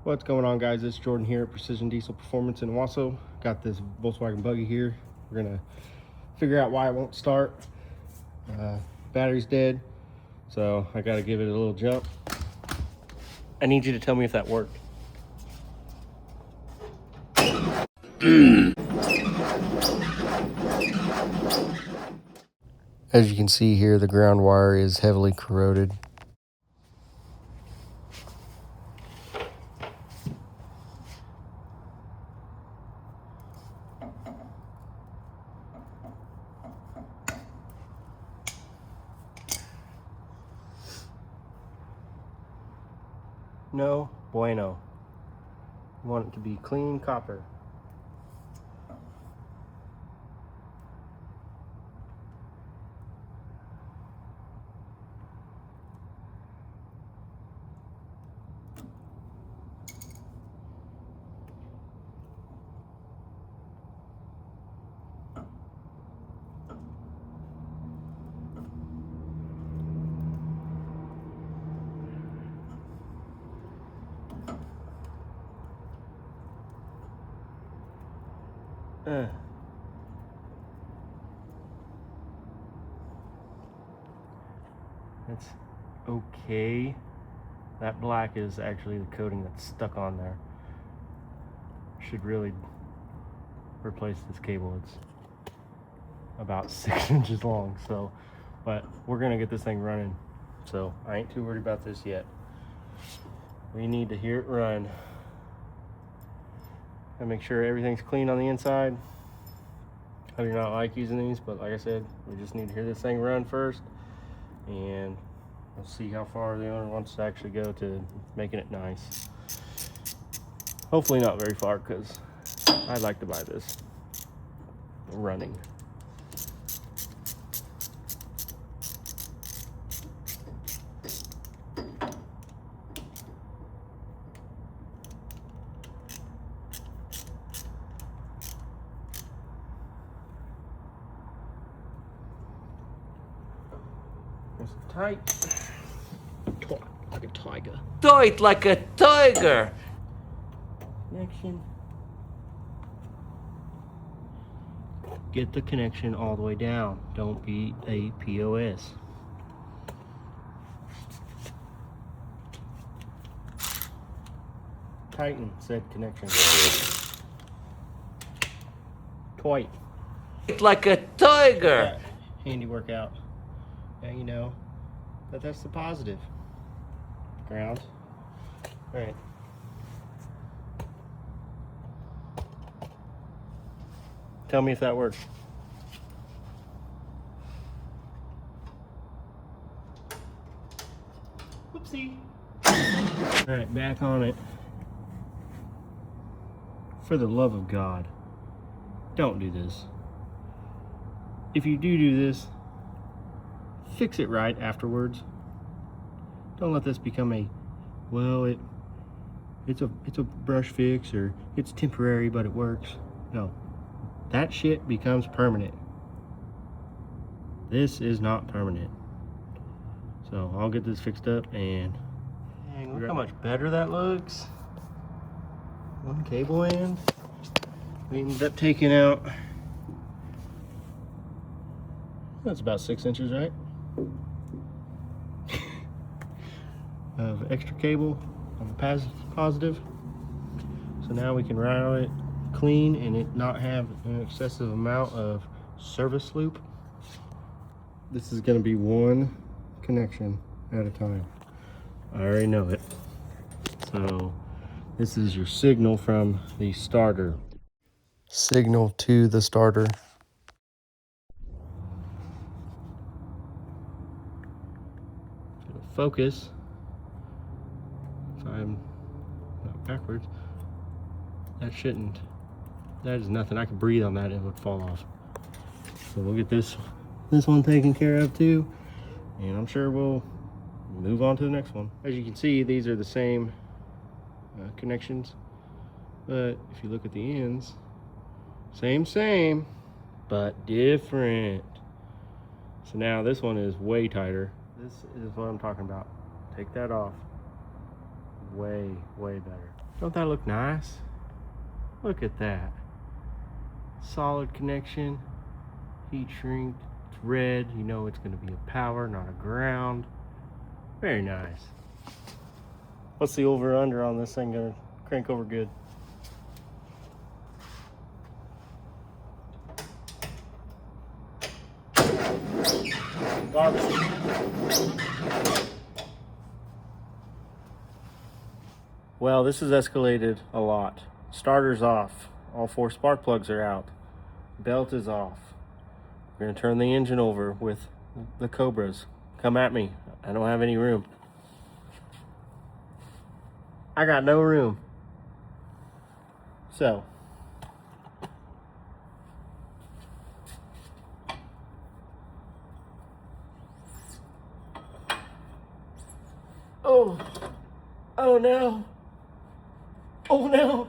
What's going on, guys? It's Jordan here at Precision Diesel Performance in Wasso. Got this Volkswagen buggy here. We're gonna figure out why it won't start. Battery's dead, so I gotta give it a little jump. I need you to tell me if that worked. As you can see here, the ground wire is heavily corroded. No bueno. You want it to be clean copper. That's okay. That black is actually the coating that's stuck on there. Should really replace this cable. It's about 6 inches long, so, but we're gonna get this thing running, so I ain't too worried about this yet. We need to hear it run and make sure everything's clean on the inside. I do not like using these, but like I said, we just need to hear this thing run first, and we'll see how far the owner wants to actually go to making it nice. Hopefully not very far, because I'd like to buy this running. It's tight. Like a tiger. Tight like a tiger. Connection. Get the connection all the way down. Don't be a POS. Tighten said connection. Tight. Like a tiger. Handy workout. Now you know that that's the positive. Ground. All right. Tell me if that works. Whoopsie. All right, back on it. For the love of God, don't do this. If you do this, fix it right afterwards. Don't let this become a, well, it's a brush fix, or it's temporary but it works. No, that shit becomes permanent. This is not permanent. So I'll get this fixed up, and dang, look how much better that looks. One cable end. We ended up taking out, that's about 6 inches, right? Of extra cable on the positive. So now we can route it clean and it not have an excessive amount of service loop. This is going to be one connection at a time. I already know it. So this is your signal from the starter. Signal to the starter. Focus. If I'm not backwards, that shouldn't. That is nothing. I could breathe on that and it would fall off. So we'll get this one taken care of too, and I'm sure we'll move on to the next one. As you can see, these are the same connections, but if you look at the ends, same, but different. So now this one is way tighter. This is what I'm talking about. Take that off. way, way better. Don't that look nice? Look at that. Solid connection, heat shrink, it's red, you know it's gonna be a power, not a ground. Very nice. What's the over under on this thing gonna crank over good? Garbage. Well, this has escalated a lot. Starter's off. All 4 spark plugs are out. Belt is off. We're gonna turn the engine over with the Cobras. Come at me. I don't have any room. I got no room. So. Oh. Oh no. Oh no.